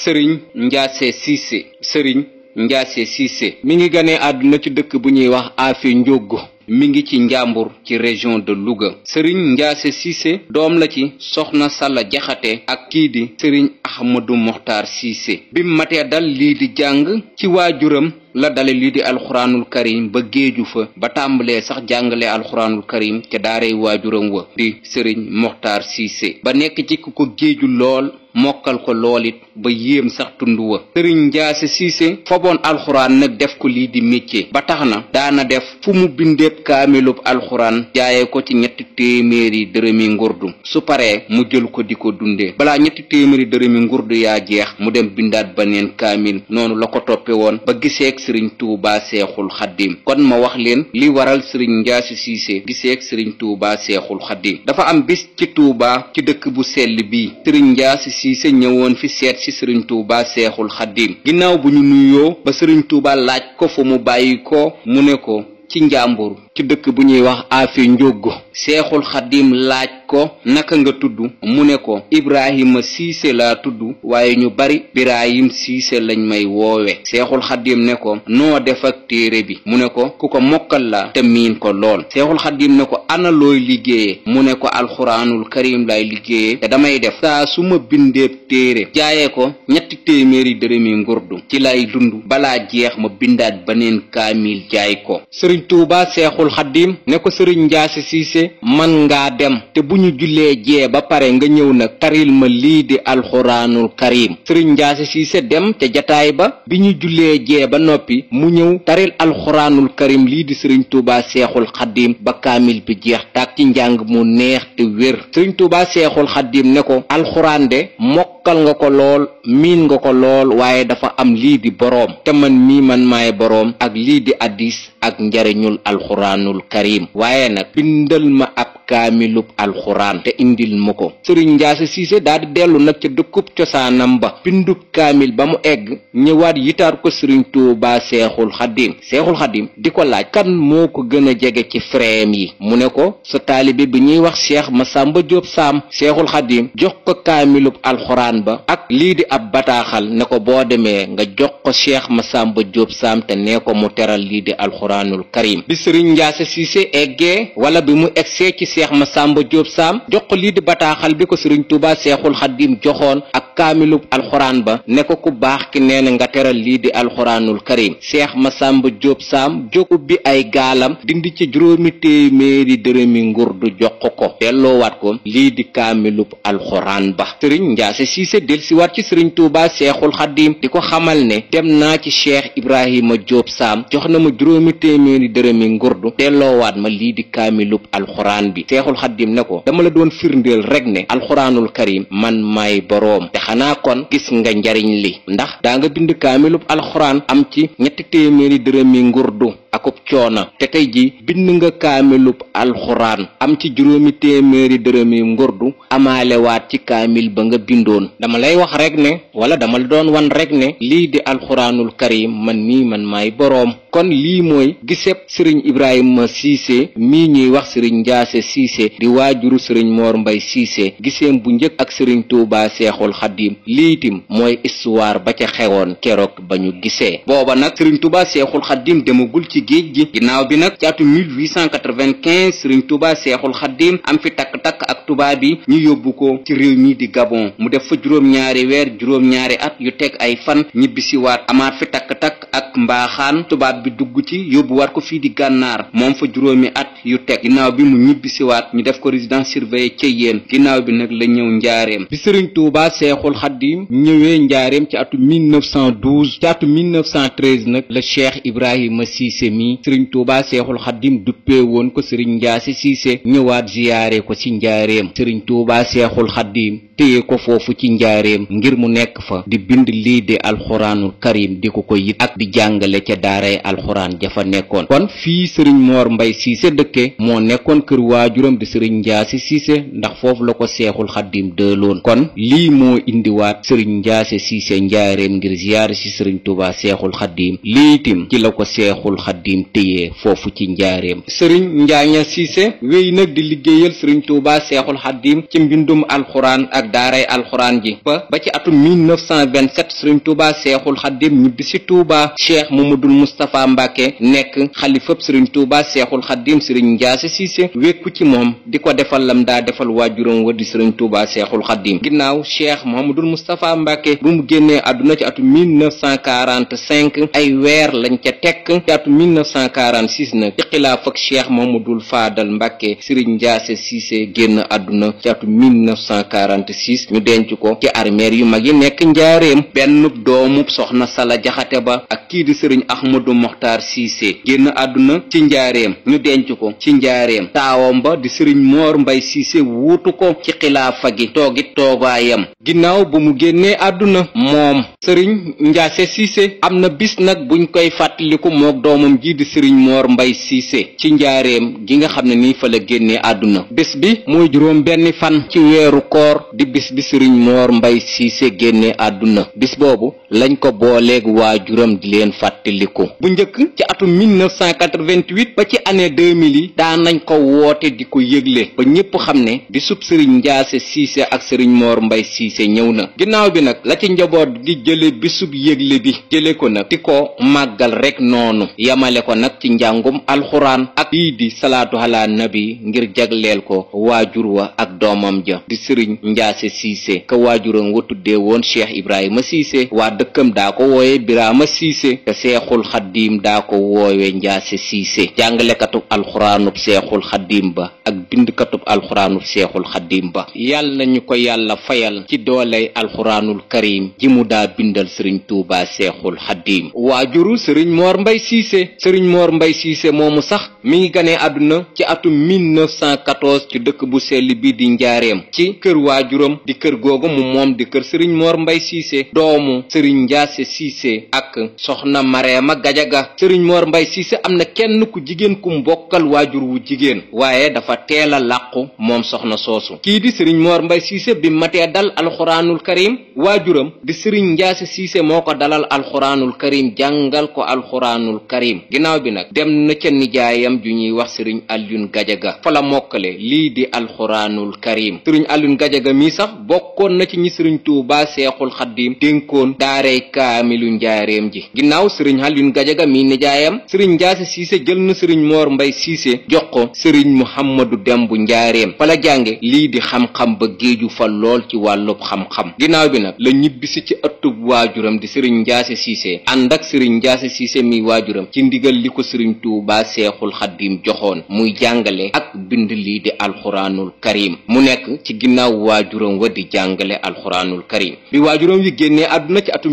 sëriñ Njaase Siise. sëriñ Njaase Siise mi ngi ganee àdduna ci dëkk bu ñuy wax Afe Njóogu mi ngi ci Njàmbur ci région de Louga. sëriñ Njaase Siise doom la ci soxna Salla Jaxate ak kii di sëriñ Ahmadu Moxtaar Siise bi matee dal lii di jàng ci waajuram la dale lii di alxuraanul karim ba géeju fa ba tàmbalee sax jàngale alxuraanul karim ca daaray waajuram wa di sëriñ Moxtaar Siise ba nekk ci ku ko géeju lool mokkal ko loolit ba yéem sax tund wa. sëriñ Njaase Siise foboon alxuraan nag def ko lii di métier ba tax na daana def fu mu bindeeb kaamilub alxuraan jaayee ko ci 300 dërëmi ngurdu su paree mu jël ko di ko dundee balaa 300 dërëmi ngurdu yaa jeex mu dem bindaat baneen kaamil noonu la ko toppe woon ba giseek sëriñ Tuubaa Seexul Xaddim. kon ma wax leen li waral sëriñ Njaase Siise giseek sëriñ Tuubaa Seexul Xaddim. dafa am bis ci Tuubaa ci dëkk bu sell bii sëriñ Njaase Siise ñëwoon fi seet ci sëriñ Tuubaa Seexul Xaddim. ginnaaw bu ñu nuyoo ba sëriñ Tuubaa laaj ko fa mu bàyyi ko mu ne ko ci Njàmbur ci dëkk bu ñuy wax Afe Njóogu. Seexul Xaddim laaj ko naka nga tudd mu ne ko Ibrahima Siise laa tudd waaye ñu bari Birahim Siise lañ may woowe. Seexul Xaddim ne ko noo def ak téere bi mu ne ko ku ko mokkal la te miin ko lool. Seexul Xaddim ne ko ana looy liggéeye mu ne ko alxuraanul karim lay liggéeye te damay def saa su ma bindeeb téere jaayee ko 300 dërëmi ngurdu ci lay dund balaa jeex ma bindaat baneen kaamil jaay ko. sëriñ Tuubaa Seexul Xaddim ne ko sëriñ Njaase Siise man ngaa dem te bu ñu jullee jee ba pare nga ñëw nag taril ma lii di alxuraanul karim. sëriñ Njaase Siise dem ca jataay ba bi ñu jullee jee ba noppi mu ñëw taril alxuraanul karim lii di sëriñ Tuubaa Seexul Xaddim ba kaamil bi jeex tàkk ci njàng mu neex te wér. sëriñ Tuubaa Seexul Xaddim ne ko alxuraan de mokkal nga ko lool miin nga ko lool waaye dafa am lii di boroom te man mii man maay boroom ak lii di addis ak njariñul alxuraanul karim waaye nag bindal ma ab kaamilub alxuraan te indil ma ko. sëriñ Njaase Siise daal di dellu nag ca dëkkub cosaanam ba bindub kaamil ba mu egg ñëwaat yitaar ko sëriñ Tuubaa Seexul Xaddim. Seexul Xaddim di ko laaj kan moo ko gën a jege ci frèem yi mu ne ko sa taalibe bi ñuy wax Cheikh Masamba Jóob Saam. Seexul Xaddim jox ko kaamilub alxuraan ba ak lii di ab bataaxal ne ko boo demee nga jox ko Cheikh Masamba Jóob Saam te nee ko mu teral lii di alxuraanul karim. bi sëriñ Njaase Siise eggee wala bi mu egsee ci Cheikh Masamba Jóob Saam jox ko lii di bataaxal bi ko sëriñ Tuubaa Seexul Xaddim joxoon ak kaamilub alxuraan ba ne ko ku baax ki nee na nga teral lii di alxuraanul karim. Cheikh Masamba Jóob Saam jóg ubbi ay gaalam dindi ci 200 dërëmi ngurdu jox ko delloowaat ko lii di kaamilub alxuraan ba. sëriñ Njaase Siise delsiwaat ci sëriñ Tuubaa Seexul Xaddim di ko xamal ne dem naa ci Cheikh Ibrahima Jóob Saam jox na ma 200 dërëmi ngurdu delloowaat ma lii di kaamilub alxuraan bi. Seexul Xaddim ne ko dama la doon firndeel rek ne alxuraanul karim man maay boroom te xanaa kon gis nga njariñ li ndax daa nga bind kaamilub alxuraan am ci 300 dërëmi ngurdu akub coona te tey ji bind nga kaamilub alxuraan am ci 200 dërëmi ngurdu amaalewaat ci kaamil ba nga bindoon. dama lay wax rek ne wala dama la doon wan rek ne lii di alxuraanul karim man mii man maay boroom. kon lii mooy giseb sëriñ Ibrahima Siise mii ñuy wax sëriñ Njaase Siise di waajuru sëriñ Moor Mbay Siise giseem bu njëkk ak sëriñ Tuubaa Seexul Xaddim. lii itam mooy histoire ba ca xewoon keroog ba ñu gisee. booba nag sëriñ Tuubaa Seexul Xaddim demagul ci géej gi ginnaaw bi nag ci atum 1895 sëriñ Tuubaa Seexul Xaddim am fi takk-takk ak tubaab bi ñu yóbbu ko ci réew mi di Gabon mu def fa juróom-ñaari weer juróom-ñaari at yu teg ay fan ñibbisiwaat amaat fi takk-takk ak mbaaxaan tubaab bi dugg ci yóbbuwaat ko fii di Gànnaar moom fa juróomi at yu teg ginnaaw bi mu ñibbisiwaat ñu def ko résidence surveillée ca Yéen ginnaaw bi nag la ñëw njaareem. bi sëriñ Tuubaa Seexul Xaddim ñëwee njaareem ci atum 1912 ci atum 1913 nag la Cheikh Ibrahima Siise mi sëriñ Tuubaa Seexul Xaddim duppee woon ko sëriñ Njaase Siise ñëwaat ziyaare ko ci njaareem. sëriñ Tuubaa Seexul Xaddim téye ko foofu ci njaareem ngir mu nekk fa di bind lii di alxuraanul karim di ko yit ak di jàngale ca daaray alxuraan jafa nekkoon. kon fii sëriñ Moor Mbay Siise dëkke moo nekkoon kër waajuram di sëriñ Njaase Siise ndax foofu la ko Seexul Xaddim dëloon. kon lii moo indiwaat sëriñ Njaase Siise njaareem ngir ziyaare ci sëriñ Tuubaa Seexul Xaddim lii itam ci la ko Seexul Xaddim téye foofu ci njaareem. sëriñ Njaaña Siise wéy nag di liggéeyal sëriñ Tuubaa Seexul Xaddim ci mbindum alxuraan ak daaray alxuraan ji ba ci atum 1927 sëriñ Touba Seexul Xaddim ñibbi si Touba. Cheikh Mamadul Moustapha Mbàkke nekk xalifab sëriñ Touba Seexul Xaddim sëriñ Njaase Siise wékku ci moom di ko defal lam daa defal waajuram wa di sëriñ Touba Seexul Xaddim. ginnaaw Cheikh Mamadul Moustapha Mbàkke bu mu génnee àdduna ci atu 1945 ay weer lañ ca tekk ci atu 1946 nag ci xilaaf ak Cheikh Mamadul Faadal Mbàkke sëriñ Njaase Siise génn àdduna ci atu 1946 ñu denc ko ci armeer yu mag yi nekk njaareem. benn doomub soxna Sala Jaxate ba ak kii di sëriñ Ahmadu Moxtaar Siise génn àdduna ci njaareem ñu denc ko ci njaareem. taawam ba di sëriñ Moor Mbay Siise wuutu ko ci xilaafa gi toogit toogaayam. ginnaaw bu mu génnee àdduna moom sëriñ Njaase Siise am na bis nag buñ koy fàttaliku mook doomam ji di sëriñ Moor Mbay Siise ci njaareem gi nga xam ne nii fa la génnee àdduna. bés bi mooy juróom benni fan ci weeru koor di bis bi sëriñ Moor Mbay Siise génnee àdduna. bis boobu lañ ko booleeg waajuram di leen fàttaliku. bu njëkk ci atum 1988 ba ci année 2000 yi daan nañ ko woote di ko yëgle ba ñépp xam ne di sub sëriñ Njaase Siise ak sëriñ Moor Mbay Siise ñëw na. ginnaaw bi nag la ci njaboot gi jële bisub yëgle bi jële ko nag di ko màggal rek noonu yamale ko nag ci njàngum alxuraan ak lii di salaatu ala nabi ngir jagleel ko waajur wa ak doomam ja di sëriñ Njaase Siise ka waajuram wa tuddee woon Cheikh Ibrahima Siise waa dëkkam daa ko wooye Birama Siise te Seexul Xaddiim daa ko woowe Njaase Siise jàngalekatub alxuraanub Seexul Xaddiim ba ak bindkatub alxuraanub Seexul Xaddiim ba. yàlla nañu ko yàlla fayal ci dooley alxuraanul karim ji mu daa bindal sëriñ Tuubaa Seexul Xaddiim. waajuru sëriñ Moor Mbay Siise sëriñ Moor Mbay Siise moomu sax mi ngi ganee àdduna ci atum 1914 ci dëkk bu sell bi di njaareem ci kër waajuram di kër googu mu moom di kër sëriñ Moor Mbay Siise doomu sëriñ Njaase Siise ak soxna Mareema Gajaga. sëriñ Moor Mbay Siise am na kenn ku jigéen ku mbokkal waajur wu jigéen waaye dafa teel a làqu moom soxna soosu. kii di sëriñ Moor Mbay Siise bi matee dal alxuraanul karim waajuram di sëriñ Njaase Siise moo ko dalal alxuraanul karim jàngal ko alxuraanul karim. ginnaaw bi nag dem na ca nijaayam ju ñuy wax sëriñ Alioune Gajaga fa la mokkale lii di alxuraanul karim. sëriñ Alioune Gajaga mi sax bokkoon na ci ñi sëriñ Tuubaa Seexul Xaddiim dénkoon daaray kaamilu njaareem ji. ginnaaw sëriñ Alioune Gajaga mi nijaayam sëriñ Njaase Siise jël na sëriñ Moor Mbay Siise jox ko sëriñ Muhammadu Dem bu njaareem fa la jànge lii di xam-xam ba géeju fa lool ci wàllub xam-xam. ginnaaw bi nag la ñibbisi ci ëttub waajuram di sëriñ Njaase Siise ànd ak sëriñ Njaase Siise mi waajuram ci ndigal li ko sëriñ Tuubaa Seexul Xaddiim joxoon muy jàngale ak bind lii di alxuraanul karim mu nekk ci ginnaaw waajuram wa di jàngale alxuraanul karim. bi waajuram wi génnee àdduna ci atum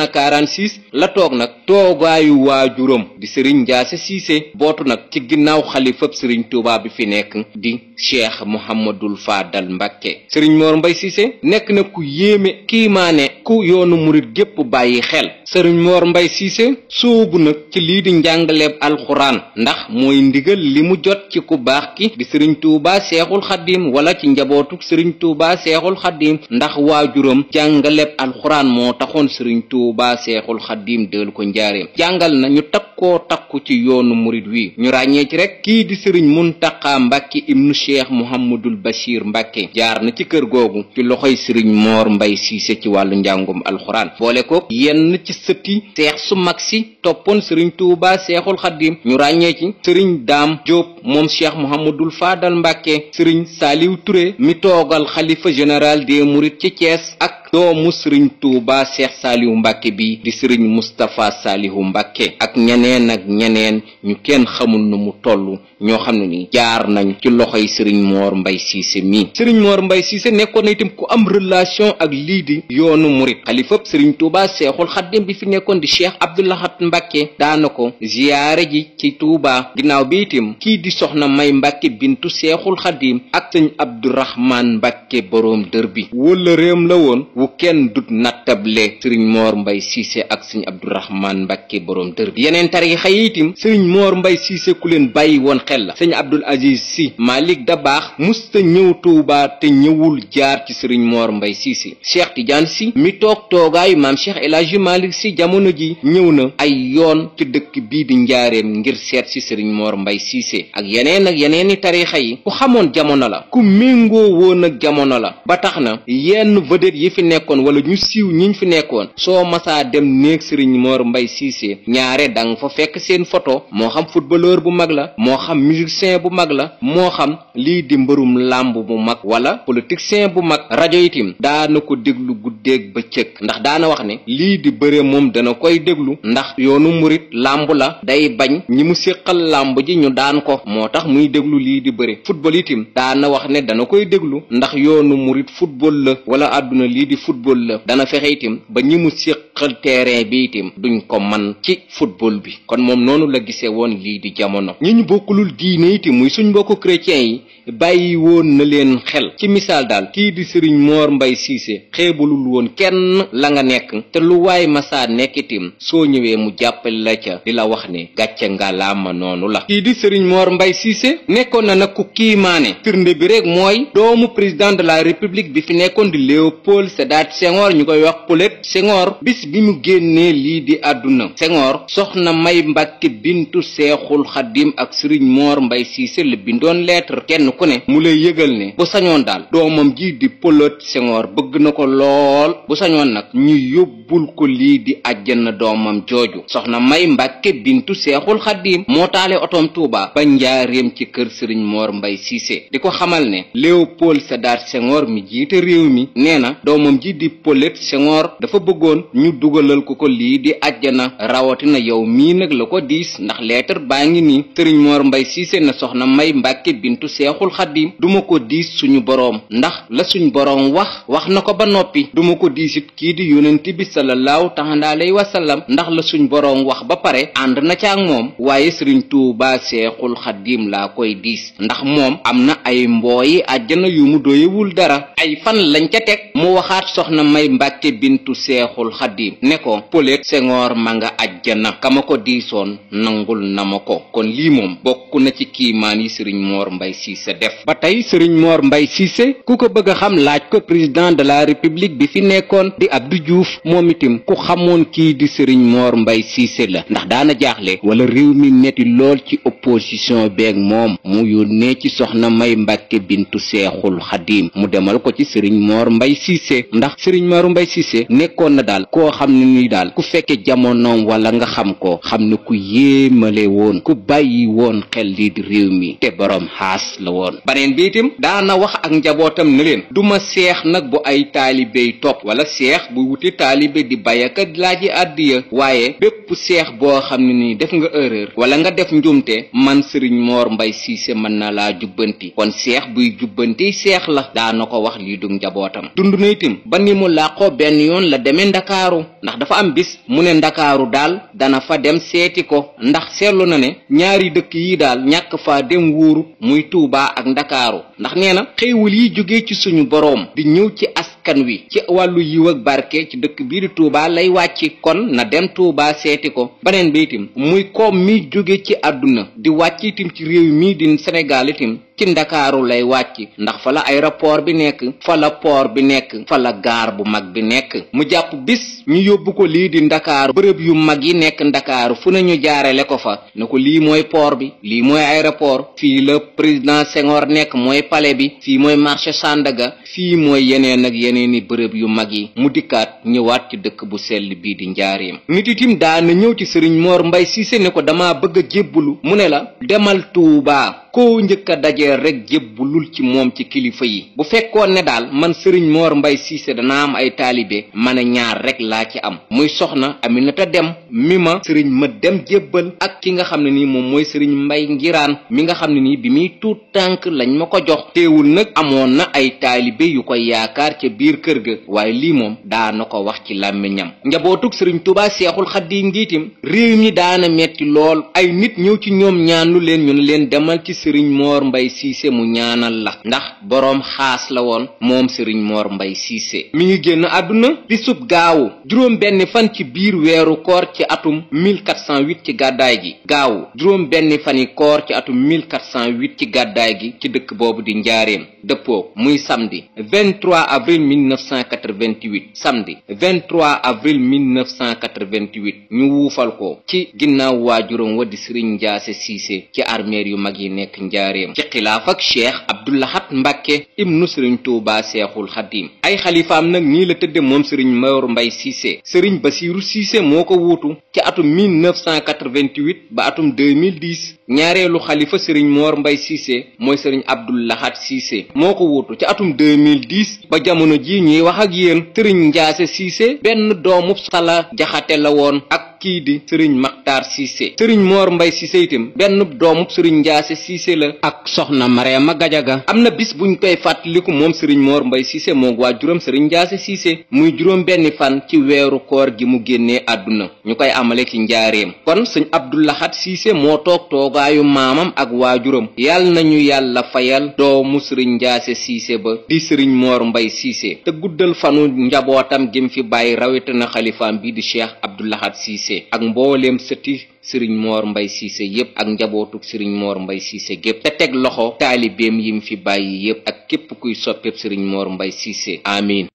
1946 la toog nag toogaayu waajuram di sëriñ Njaase Siise bootu nag ci ginnaaw xalifab sëriñ Tuubaa bi fi nekk di Cheikh Mouhamadul Faadal Mbàkke. sëriñ Moor Mbay Siise nekk na ku yéeme kiimaane ku yoonu murit gépp bàyyi xel. sëriñ Moor Mbay Siise soobu nag ci lii di njàngaleeb alxuraan ndax mooy ndigal li mu jot ci ku baax ki di sëriñ Tuubaa Seexul Xaddiim wala ci njabootuk sëriñ Tuubaa Seexul Xaddiim ndax waajuram jàngaleeb alxuraan moo taxoon sëriñ Tuubaa Seexul Xaddiim del ko njaareem. jàngal na ñu takkoo takku ci yoonu murit wi ñu ràññee ci rek kii di sëriñ Muntaxa Mbàkke ibnu Cheikh Mouhamadul Bachir Mbàkke jaar na ci kër googu ci loxoy sëriñ Moor Mbay Siise ci wàllu njàngum alxuraan boole ko yenn ci sëti seex su mag si toppoon sëriñ Tuubaa Seexul Xaddiim ñu ràññee ci sëriñ Daam Jóob moom Cheikh Mouhamadul Faadal Mbàkke sëriñ Saaliw Ture mi toogal xalifa général des mourides ci Thiès ak doomu sëriñ Tuubaa Seex Saalihu Mbàkke bi di sëriñ Mustapha Saalihu Mbàkke ak ñeneen ñu kenn xamul nu mu toll ñoo xam ne ni jaar nañ ci loxoy sëriñ Moor Mbay Siise mi. sëriñ Moor Mbay Siise nekkoon na itam ku am relation ak lii di yoonu murit xalifab sëriñ Tuubaa Seexul Xaddiim bi fi nekkoon di Cheikh Abdou Lahad Mbàkke daana ko ziyaare ji ci Tuubaa. ginnaaw bi itam kii di soxna May Mbàkke bintu Seexul Xaddiim ak sëñ Abdourahman Mbàkke boroom dër bi wala réem la woon wu kenn dut nattable sëriñ Moor Mbay Siise ak sëñ Abdourahman Mbàkke boroom dër bi. yeneen tariixa yi itam sëriñ Moor Mbay Siise ku leen bàyyi woon xel la. sëñ Abdul Aziz Si Malik Dabaax musta ñëw Tuubaa te ñëwul jaar ci sëriñ Moor Mbay Siise. Cheikh Tidiane Si mi toog toogaayu maam Cheikh El Hadji Malick Si jamono ji ñëw na ay yoon ci dëkk bii di njaareem ngir seet si sëriñ Moor Mbay Siise ak yeneeni tariixa yi ku xamoon jamono la ku méngoo woon ak jamono la ba tax na yenn vedette yi fi nekkoon wala ñu siiw ñiñ fi nekkoon soo masaa dem néeg sëriñ Mor Mbay Cissé ñaare dang fa fekk seen photo moo xam footballeur bu mag la moo xam musicien bu mag la moo xam lii di mbërum làmb bu mag wala politicien bu mag rajo itim daana ko déglu guddeeg bëccëg ndax daana wax ne lii di bëre moom dana koy déglu ndax yoonu murit làmb la day bañ ñi mu séqal làmb ji ñu daan ko moo tax muy déglu lii di bëre football itim daana wax ne dana koy déglu ndax yoonu murit football la wala àdduna lii di football la dana fexe itim ba ñi mu séqal terrain bi itim duñ ko man ci football bi kon moom noonu la gisee woon lii di jamono ñi ñu bokkulul diine itim muy suñ mbokku chrétien yi bàyyi woon na leen xel ci misaal daal kii di sëriñ Mor Mbay Cissé xeebalul woon kenn la nga nekk te lu waay masaa nekkitim soo ñëwee mu jàppale la ca di la wax ne gàcce nga laama noonu la kii di sëriñ Mor Mbay Cissé nekkoon na nag ku kiimaane firnde bi rek mooy doomu président de la république bi fi nekkoon di Léopold Sédar Senghor ñu koy wax Polet Senghor bis bi mu génnee lii di àdduna Senghor soxna May Mbàkke bintu Seexul Xadim ak sëriñ Mor Mbay Cissé la bindoon lettre kenn ku ne mu lay yëgal ne bu sañoon daal doomam ji di Polet Senghor bëgg na ko lool bu sañoon nag ñu yóbbul ko lii di àjjana doomam jooju soxna May Mbàkke bintu Seexul Xadim moo taale otoom Tuuba ba njaareem ci kër sëriñ Mor Mbay Cissé di ko xamal ne Léopold Sédar Senghor mi jiite réew mi nee na doomam ji di Polet Senghor dafa bëggoon ñu dugalal ko lii di àjjana rawatina yow mii nag la ko diis ndax lettre baa ngi nii sëriñ Mor Mbay Cissé na soxna May Mbàkke bintu Seexul Xadim duma ko diis suñu boroom ndax la suñ boroom wax na ko ba noppi duma ko diisit kii di yonent bi sallallahu taala alayhi wa sallam ndax la suñ boroom wax ba pare ànd na ca ak moom waaye sëriñ Tuubaa Seexul Xadim laa koy diis ndax moom am na ay mbooyi àjjana yu mu doyewul dara ay fan lañ ca teg mu waxaat soxna May Mbàkke bintu Seexul Xadim ne ko Polet Senghor ma nga àjjana kama ko diisoon nangul na ma ko kon lii moom bokk na ci kiimaan yi sëriñ Mor Mbay Cissé def ba tey sëriñ Mor Mbay Cissé ku ko bëgg a xam laaj ko président de la république bi fi nekkoon di Abdou Diouf moom itam ku xamoon kii di sëriñ Mor Mbay Cissé la ndax daana jaaxle wala réew mi metti lool ci opposition beeg moom mu yónnee ci soxna May Mbàkke bintu Seexul Xadim mu demal ko ci sëriñ Mor Mbay Cissé ndax sëriñ Mor Mbay Cissé nekkoon na daal koo xam ne ni daal ku fekke jamonoom wala nga xam ko xam ne ku yéemale woon ku bàyyi woon xel lii di réew mi te boroom xaas la woon baneen bi itam daana wax ak njabootam ne leen duma seex nag bu ay taalibey topp wala seex bu wuti taalibe di bayaka laaji àddiya waaye bépp seex boo xam ne nii def nga erreur wala nga def njumte man sëriñ Mor Mbay Cissé mën na laa jubbanti kon seex buy jubbanti seex la daana ko wax lii du njabootam dund na itam ba ni mu làqoo benn yoon la demee Ndakaaru ndax dafa am bis mu ne Ndakaaru daal dana fa dem seeti ko ndax seetlu na ne ñaari dëkk yi daal ñàkk fa dem wóoru muy Tuubaa ak Ndakaaru ndax nee na xéewal yi jóge ci suñu boroom di ñëw ci askan wi ci wàllu yiw ak barke ci dëkk bii di Tuubaa lay wàcc kon na dem Tuubaa seeti ko baneen bi itam muy koom mi jóge ci àdduna di wàcc itam ci réew mii di Sénégal itam ci Ndakaaru lay wàcc ndax fa la aéroport bi nekk fa la port bi nekk fa la gaar bu mag bi nekk mu jàpp bis ñu yóbbu ko lii di Ndakaaru bërëb yu mag yi nekk Ndakaaru fu ne ñu jaarale ko fa ne ko lii mooy port bi lii mooy aéroport fii la président Senghor nekk mooy palais bi fii mooy marché Sandaga fii mooy yeneen ak yeneeni bërëb yu mag yi mu dikkaat ñëwaat ci dëkk bu sell bii di Njaaréem nit itim daana ñëw ci sëriñ Mor Mbay Cissé ne ko dama bëgg a jébbulu mu ne la demal Tuubaa koo njëkk a dajee rek jébbulul ci moom ci kilifa yi bu fekkoon ne daal man sëriñ Mor Mbay Cissé dana am ay taalibe man a ñaar rek laa ci am muy soxna Aminata Dem mi ma sëriñ ma dem jébbal ak ki nga xam ne nii moom mooy sëriñ Mbay Ngiraan mi nga xam ne nii bi muy tuut tànk lañ ma ko jox teewul nag amoon na ay taalibe yu koy yaakaar ca biir kër ga waaye lii moom daana ko wax ci làmmiñam njabootug sëriñ Tuubaa Seexul Xadiim ngiitim réew mi daana metti lool ay nit ñëw ci ñoom ñaanu leen ñu ne leen demal ci sëriñ Mor Mbay Cissé mu ñaanal la ndax boroom xaas la woon moom sëriñ Mor Mbay Cissé mi ngi génn àdduna bisub gaawu juróom benn fan ci biir weeru koor ci atum 1408 ci gàddaay gi gaawu juróom benn fani koor ci atum 1408 ci gàddaay gi ci dëkk boobu di Njaaréem dëppoo muy samedi 23 avril 1988 samedi 23 avril 1988 ñu wuufal ko ci ginnaaw waajuram wa di sëriñ Njaase Cissé ci armeer yu mag yi nekk nekk njaareem ci xilaaf ak cheikh Abdou Lahad Mbàkke ibnu sëriñ Tuubaa seexul xadim. ay xalifaam nag nii la tëdde moom sëriñ Mor Mbay Cissé. sëriñ Basiiru Cissé moo ko wuutu ci atum 1988 ba atum 2010. ñaareelu xalifa sëriñ Mor Mbay Cissé mooy sëriñ Abdou Lahad Cissé moo ko wuutu ci atum 2010 ba jamono ji ñuy wax ak yéen. sëriñ Njaase Cissé benn doomu Sala Jaxate la woon ak kii di sëriñ Maxtaar Cissé. sëriñ Mor Mbay Cissé itam benn doomu sëriñ Njaase Cissé la ak soxna Mariama Gajaga. am na bis buñ koy fàttaliku moom sëriñ Mor Mbay Cissé moog waajuram sëriñ Njaase Cissé muy juróom benni fan ci weeru koor gi mu génnee àdduna ñu koy amale ci njaareem. kon sëñ Abdou Lahad Cissé moo toog toogaayu maamam ak waajuram. yàlla nañu yàlla fayal doomu sëriñ Njaase Cissé ba di sëriñ Mor Mbay Cissé te guddal fanu njabootam gim fi bàyyi rawatina xalifaam bi di cheikh Abdou Lahad Cissé ak mbooleem sëti sëriñ Mor Mbay Cissé yépp ak njabootuk sëriñ Mor Mbay Cissé gépp te teg loxo taalibeem yim fi bàyyi yépp ak képp kuy soppeeb sëriñ Mor Mbay Cissé amiin.